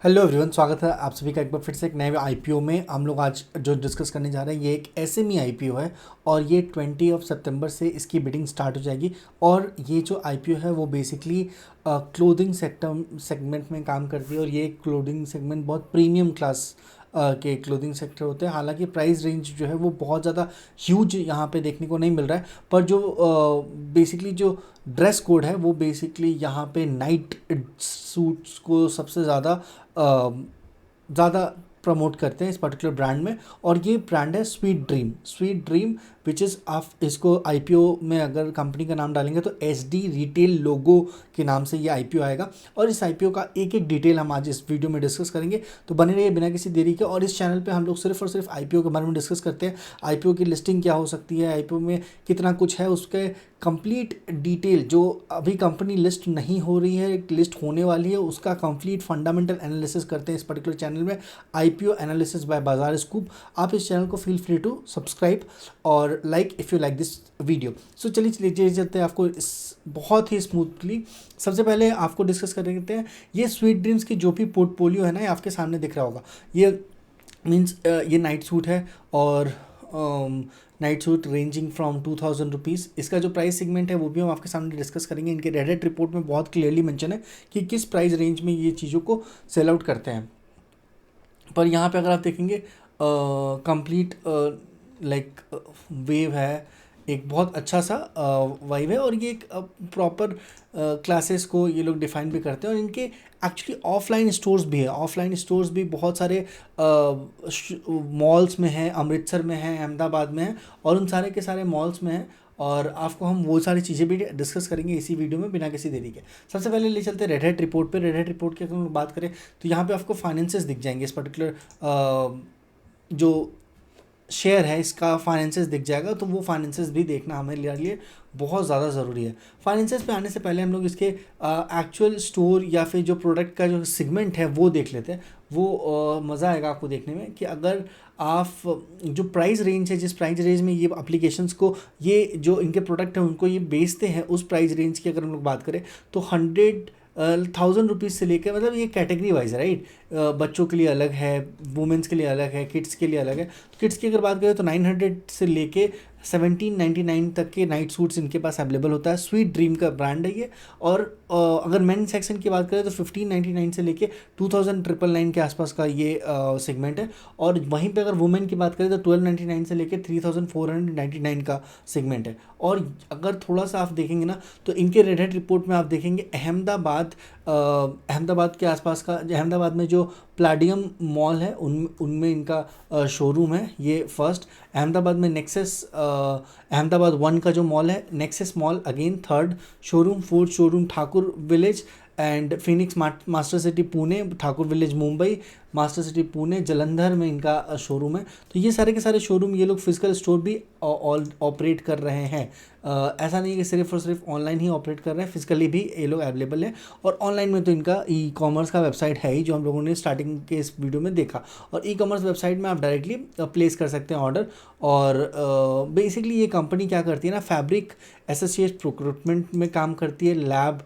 Hello everyone, स्वागत है आप सभी का एक बार फिर से एक नए आईपीओ में। हम लोग आज जो डिस्कस करने जा रहे हैं ये एक एसएमई आईपीओ है और ये 20 सितंबर से इसकी बिडिंग स्टार्ट हो जाएगी। और ये जो आईपीओ है वो बेसिकली क्लोथिंग सेगमेंट में काम करती है और ये क्लोथिंग सेगमेंट बहुत प्रीमियम क्लास के क्लोथिंग सेक्टर होते हैं। हालांकि प्राइस रेंज जो है वो बहुत ज़्यादा ह्यूज यहाँ पे देखने को नहीं मिल रहा है, पर जो बेसिकली जो ड्रेस कोड है वो बेसिकली यहाँ पे नाइट सूट्स को सबसे ज़्यादा प्रमोट करते हैं इस पर्टिकुलर ब्रांड में। और ये ब्रांड है स्वीट ड्रीम विच इज़ आप इसको आईपीओ में अगर कंपनी का नाम डालेंगे तो एसडी रिटेल लोगो के नाम से ये आईपीओ आएगा। और इस आईपीओ का एक एक डिटेल हम आज इस वीडियो में डिस्कस करेंगे, तो बने रहिए बिना किसी देरी के। और इस चैनल पे हम लोग सिर्फ और सिर्फ आईपीओ के बारे में डिस्कस करते हैं। आईपीओ की लिस्टिंग क्या हो सकती है, आईपीओ में कितना कुछ है, उसके कंप्लीट डिटेल जो अभी कंपनी लिस्ट नहीं हो रही है, लिस्ट होने वाली है, उसका कंप्लीट फंडामेंटल एनालिसिस करते हैं इस पर्टिकुलर चैनल में, IPO analysis by Bazaar scoop. आप इस चैनल को फील फ्री टू सब्सक्राइब और like if you like this video. So चलिए चलते हैं आपको इस बहुत ही स्मूथली। सबसे पहले आपको डिस्कस कर लेते हैं ये स्वीट ड्रीम्स की जो भी पोर्टफोलियो है ना, ये आपके सामने दिख रहा होगा। ये मीन्स ये नाइट सूट है और night suit ranging from 2000 rupees. इसका जो प्राइस सेगमेंट है वो भी हम आपके सामने डिस्कस करेंगे। इनके रेडिट रिपोर्ट में बहुत क्लियरली मेंशन है कि किस प्राइस रेंज में ये चीज़ों को सेल आउट करते हैं। पर यहाँ पे अगर आप देखेंगे कंप्लीट लाइक वेव है, एक बहुत अच्छा सा वाइव है और ये एक प्रॉपर क्लासेस को ये लोग डिफाइन भी करते हैं। और इनके एक्चुअली ऑफलाइन स्टोर्स भी है, ऑफलाइन स्टोर्स भी बहुत सारे मॉल्स में हैं, अमृतसर में है, अहमदाबाद में है और उन सारे के सारे मॉल्स में है। और आपको हम वो सारी चीज़ें भी डिस्कस करेंगे इसी वीडियो में बिना किसी देरी के। सबसे पहले ले चलते हैं रेड हेड रिपोर्ट पे। रेड हेड रिपोर्ट की अगर हम बात करें तो यहाँ पे आपको फाइनेंसेस दिख जाएंगे। इस पर्टिकुलर जो शेयर है इसका फाइनेंसेस दिख जाएगा, तो वो फाइनेंसेस भी देखना हमारे लिए बहुत ज़्यादा ज़रूरी है। फाइनेंसेस पे आने से पहले हम लोग इसके एक्चुअल स्टोर या फिर जो प्रोडक्ट का जो सेगमेंट है वो देख लेते हैं। वो मज़ा आएगा आपको देखने में कि अगर आप जो प्राइस रेंज है, जिस प्राइस रेंज में ये एप्लीकेशंस को, ये जो इनके प्रोडक्ट हैं उनको ये बेचते हैं, उस प्राइस रेंज की अगर हम लोग बात करें तो 100,000 रुपीज़ से लेकर, मतलब ये कैटेगरी वाइज है, राइट। बच्चों के लिए अलग है, वुमेंस के लिए अलग है, किड्स के लिए अलग है। तो किड्स की अगर बात करें तो 900 से लेके 1799 तक के नाइट सूट्स इनके पास अवेलेबल होता है। स्वीट ड्रीम का ब्रांड है ये। और अगर मेन सेक्शन की बात करें तो 1599 से लेके 2999 के आसपास का ये सेगमेंट है। और वहीं पे अगर वुमेन की बात करें तो 1299 से लेके 3499 का सेगमेंट है। और अगर थोड़ा सा आप देखेंगे ना तो इनके रेड हेड रिपोर्ट में आप देखेंगे अहमदाबाद के आसपास का, अहमदाबाद में जो प्लाडियम मॉल है उनमें इनका शोरूम है ये फर्स्ट। अहमदाबाद में नेक्सस अहमदाबाद 1 का जो मॉल है, nexus mall again third showroom. Fourth showroom Thakur village and Phoenix master city Pune, Thakur village Mumbai, master city Pune, Jalandhar में इनका शोरूम है। तो ये सारे के सारे शोरूम ये लोग फिजिकल स्टोर भी ऑपरेट कर रहे हैं। ऐसा नहीं कि सिर्फ और सिर्फ ऑनलाइन ही ऑपरेट कर रहे हैं, फिजिकली भी ये लोग अवेलेबल है। और ऑनलाइन में तो इनका ई कॉमर्स का वेबसाइट है ही, जो हम लोगों ने स्टार्टिंग के इस वीडियो में देखा। और ई कॉमर्स वेबसाइट में आप डायरेक्टली प्लेस कर सकते हैं ऑर्डर। और बेसिकली ये कंपनी क्या करती है ना, फैब्रिक एसोसिएट प्रोक्रूटमेंट में काम करती है, लैब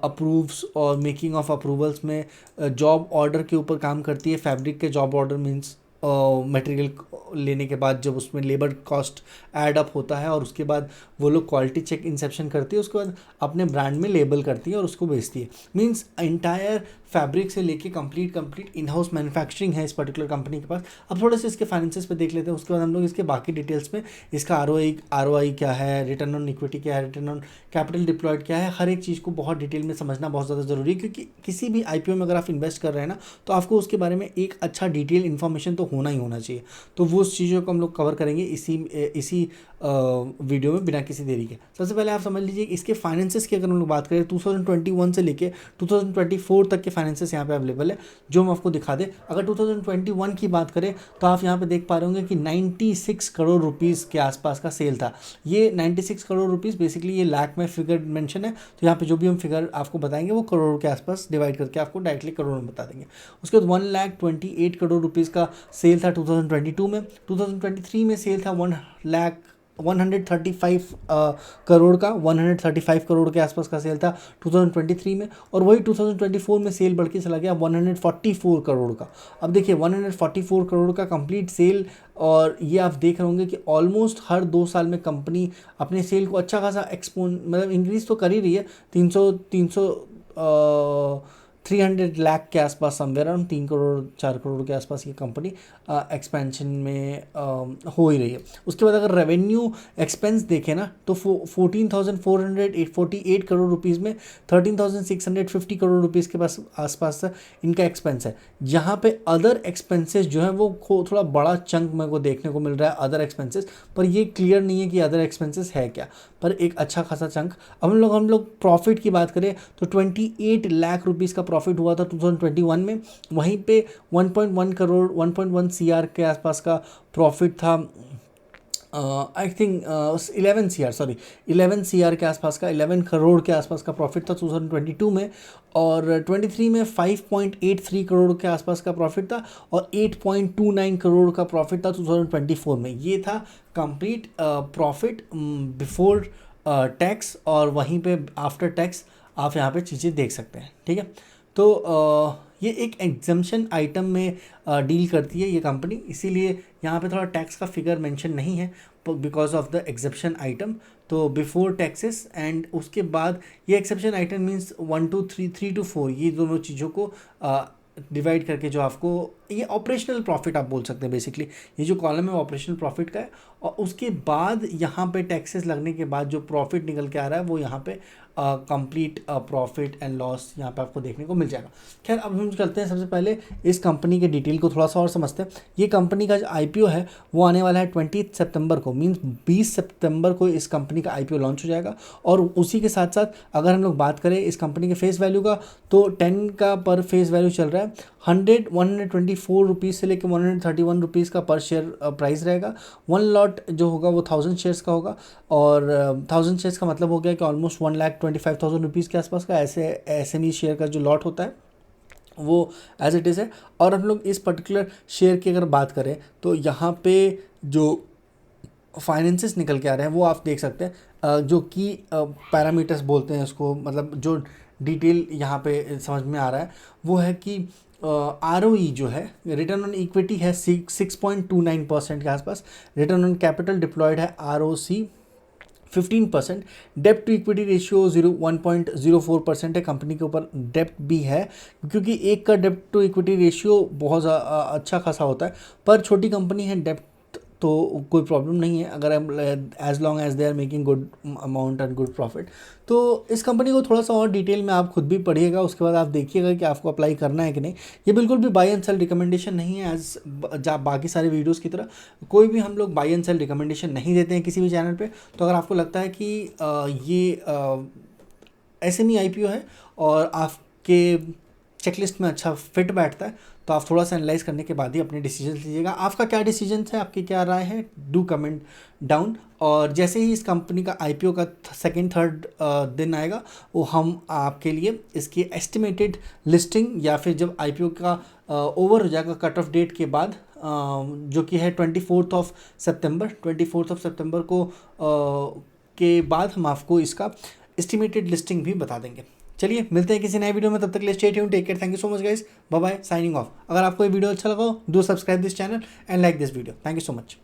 अप्रूव्स और मेकिंग ऑफ अप्रूवल्स में जॉब ऑर्डर के ऊपर काम करती है। फैब्रिक के जॉब ऑर्डर मीन्स मटेरियल लेने के बाद जब उसमें लेबर कॉस्ट ऐड अप होता है और उसके बाद वो लोग क्वालिटी चेक इंसेप्शन करती है, उसके बाद अपने ब्रांड में लेबल करती है और उसको बेचती है। मींस एंटायर फैब्रिक से लेके कंप्लीट इन हाउस मैन्युफैक्चरिंग है इस पर्टिकुलर कंपनी के पास। अब थोड़े से इसके फाइनेंसेस पे देख लेते हैं, उसके बाद हम लोग इसके बाकी डिटेल्स में, इसका आरओआई क्या है, रिटर्न ऑन इक्विटी क्या है, रिटर्न ऑन कैपिटल डिप्लॉयड क्या है, हर एक चीज़ को बहुत डिटेल में समझना बहुत ज़्यादा ज़रूरी है। क्योंकि किसी भी आईपीओ में अगर आप इन्वेस्ट कर रहे हैं ना तो आपको उसके बारे में एक अच्छा डिटेल इन्फॉर्मेशन तो होना ही होना चाहिए। तो वो उस चीज़ों को हम लोग कवर करेंगे इसी वीडियो में बिना किसी देरी के। सबसे पहले आप समझ लीजिए इसके फाइनेंसेस की अगर हम लोग बात करें 2021 से लेके 2024 तक के फाइनेंसेस यहाँ पे अवेलेबल है, जो हम आपको दिखा दें। अगर 2021 की बात करें तो आप यहाँ पे देख पा रहे होंगे कि 96 करोड़ रुपीज़ के आसपास का सेल था। ये 96 करोड़ रुपीज़ बेसिकली ये लाख में फिगर मेंशन है, तो यहाँ पे जो भी हम फिगर आपको बताएंगे वो करोड़ के आसपास डिवाइड करके आपको डायरेक्टली करोड़ में बता देंगे। उसके बाद 1,28 करोड़ रुपीज़ का सेल था 2022 में। 2023 में सेल था 1,00,000 135 करोड़ का, 135 करोड़ के आसपास का सेल था 2023 में, और वही 2024 में सेल बढ़ के चला गया 144 करोड़ का। अब देखिए 144 करोड़ का कंप्लीट सेल, और ये आप देख रहे होंगे कि ऑलमोस्ट हर 2 साल में कंपनी अपने सेल को अच्छा खासा मतलब इंक्रीज तो कर ही रही है। 300 लाख के आसपास, समवेयर अराउंड 3 करोड़ 4 करोड़ के आसपास ये कंपनी एक्सपेंशन में हो ही रही है। उसके बाद अगर रेवेन्यू एक्सपेंस देखें ना, तो 14,448 करोड़ रुपीज़ में 13,650 करोड़ रुपीज़ के पास आसपास इनका एक्सपेंस है। यहाँ पे अदर एक्सपेंसेस जो है वो थोड़ा बड़ा चंक मेरे को देखने को मिल रहा है अदर एक्सपेंसेस, पर ये क्लियर नहीं है कि अदर एक्सपेंसेस है क्या, पर एक अच्छा खासा चंक। अब हम लोग प्रॉफिट की बात करें तो 28 लाख रुपीज़ का प्रॉफिट हुआ था 2021 में। वहीं पे 1.1 करोड़ 1.1 सीआर के आसपास का प्रॉफिट था। I think 11 C R, sorry 11 C R के आसपास का, 11 करोड़ के आसपास का प्रॉफिट था 2022 में। और 23 में 5.83 करोड़ के आसपास का प्रॉफिट था, और 8.29 करोड़ का प्रॉफिट था 2024 में। ये था कंप्लीट प्रॉफिट बिफोर टैक्स, और वहीं पे आफ्टर टैक्स आप यहाँ पे चीज़ें देख सकते हैं। ठीक है, तो ये एक एग्जम्पशन आइटम में डील करती है ये कंपनी, इसीलिए यहाँ पे थोड़ा टैक्स का फिगर मेंशन नहीं है because of the exception item. तो बिफोर टैक्सेस एंड उसके बाद ये exception item means 1 to 3, 3 to 4, ये दोनों चीज़ों को डिवाइड करके जो आपको ये ऑपरेशनल प्रॉफिट आप बोल सकते हैं बेसिकली। ये जो कॉलम है वो ऑपरेशनल प्रॉफिट का है, और उसके बाद यहाँ पे टैक्सेस लगने के बाद जो प्रॉफिट निकल के आ रहा है वो यहाँ पे कंप्लीट प्रॉफिट एंड लॉस यहाँ पे आपको देखने को मिल जाएगा। खैर, अब हम करते हैं सबसे पहले इस कंपनी के डिटेल को थोड़ा सा और समझते हैं। ये कंपनी का जो IPO है वो आने वाला है 20 सितंबर को, मीन्स 20 सितंबर को इस कंपनी का IPO लॉन्च हो जाएगा। और उसी के साथ साथ अगर हम लोग बात करें इस कंपनी के फेस वैल्यू का, तो 10 का पर फेस वैल्यू चल रहा है। 124 रुपीज़ से लेकर 131 रुपीज़ का पर शेयर प्राइस रहेगा। 1 लॉट जो होगा वो 1000 शेयर्स का होगा, और 1000 शेयर्स का मतलब हो गया कि ऑलमोस्ट 1,25,000 रुपीज़ के आसपास का ऐसे SME शेयर का जो लॉट होता है वो एज इट इज़ है। और हम लोग इस पर्टिकुलर शेयर की अगर बात करें तो यहाँ पे जो फाइनेंसेस निकल के आ रहे हैं वो आप देख सकते हैं, जो कि पैरामीटर्स बोलते हैं उसको, मतलब जो डिटेल यहाँ पे समझ में आ रहा है वो है कि ROE जो है, रिटर्न ऑन इक्विटी है 6.29% के आसपास। रिटर्न ऑन कैपिटल डिप्लॉयड है ROC 15%। डेप्ट टू इक्विटी रेशियो 1.04% है। कंपनी के ऊपर डेप्ट भी है, क्योंकि एक का डेप्ट टू इक्विटी रेशियो बहुत अच्छा खासा होता है, पर छोटी कंपनी है, डेप्ट तो कोई प्रॉब्लम नहीं है अगर as long as they are making good amount and good profit. तो इस कंपनी को थोड़ा सा और डिटेल में आप खुद भी पढ़िएगा, उसके बाद आप देखिएगा कि आपको अप्लाई करना है कि नहीं। ये बिल्कुल भी बाय एंड सेल रिकमेंडेशन नहीं है, एज बाकी सारे वीडियोस की तरह कोई भी हम लोग बाय एंड सेल रिकमेंडेशन नहीं देते हैं किसी भी चैनल पे। तो अगर आपको लगता है कि ये SME IPO है और आपके चेकलिस्ट में अच्छा फिट बैठता है, तो आप थोड़ा सा एनालाइज करने के बाद ही अपने डिसीजन लीजिएगा। आपका क्या डिसीजन है, आपकी क्या राय है, डू कमेंट डाउन। और जैसे ही इस कंपनी का IPO का सेकेंड थर्ड दिन आएगा, वो हम आपके लिए इसकी एस्टिमेटेड लिस्टिंग, या फिर जब IPO का ओवर हो जाएगा कट ऑफ डेट के बाद, जो कि है 24 सितंबर को के बाद हम आपको इसका एस्टिमेटेड लिस्टिंग भी बता देंगे। चलिए मिलते हैं किसी नए वीडियो में, तब तक के लिए stay tuned, take care, thank you so much guys, bye bye, signing off. अगर आपको ये वीडियो अच्छा लगा हो, do subscribe this channel and like this video. Thank you so much.